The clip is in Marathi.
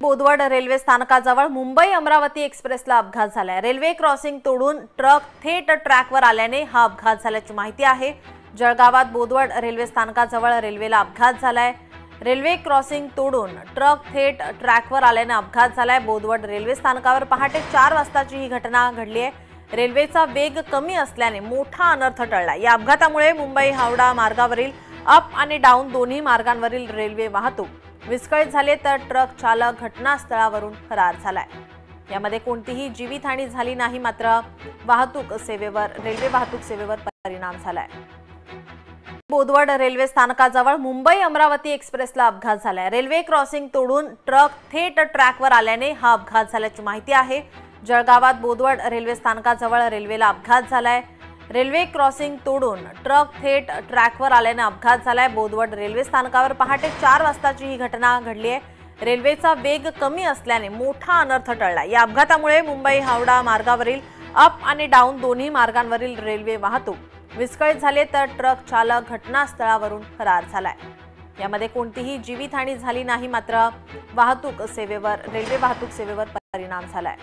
बोदवड रेल्वे स्थानकाजवळ मुंबई अमरावती एक्सप्रेसला अपघात झालाय। रेल्वे क्रॉसिंग तोडून ट्रक थेट ट्रॅकवर आल्याने हा अपघात झाल्याची माहिती आहे। जळगावात बोदवड रेल्वे स्थानकाजवळ रेल्वेला अपघात झालाय। रेल्वे क्रॉसिंग तोडून ट्रक थेट ट्रॅकवर आल्याने अपघात झालाय। बोदवड रेल्वे स्थानकावर पहाटे 4 वाजताची ही घटना घडली आहे। रेल्वेचा वेग कमी असल्याने मोठा अनर्थ टळला। या अपघातामुळे मुंबई हावडा मार्गावरील अप आणि डाऊन दोन्ही मार्गांवरील रेल्वे वाहतूक विस्कळीत झाले, तर ट्रक चालक घटनास्थळावरून फरार झालाय। यामध्ये कोणतीही जीवितहानी झाली नाही, मात्र रेल्वे वाहतूक सेवेवर परिणाम झालाय। बोदवड रेल्वे स्थानकाजवळ मुंबई अमरावती एक्सप्रेसला अपघात झालाय। रेल्वे क्रॉसिंग तोडून ट्रक थेट ट्रॅकवर आल्याने हा अपघात झाल्याची माहिती आहे। जळगावात बोदवड रेल्वे स्थानकाजवळ रेल्वेला अपघात झालाय। रेल्वे क्रॉसिंग तोडून ट्रक थेट ट्रॅकवर आल्याने अपघात झालाय। बोदवड रेल्वे स्थानकावर पहाटे 4 वाजताची ही घटना घडली आहे। रेल्वेचा वेग कमी असल्याने मोठा अनर्थ टळला। या अपघातामुळे मुंबई हावडा मार्गावरील अप आणि डाऊन दोन्ही मार्गांवरील रेल्वे वाहतूक विस्कळीत झाले, तर ट्रक चालक घटनास्थळावरून फरार झालाय। यामध्ये कोणतीही जीवितहानी झाली नाही, मात्र रेल्वे वाहतूक सेवेवर परिणाम झालाय।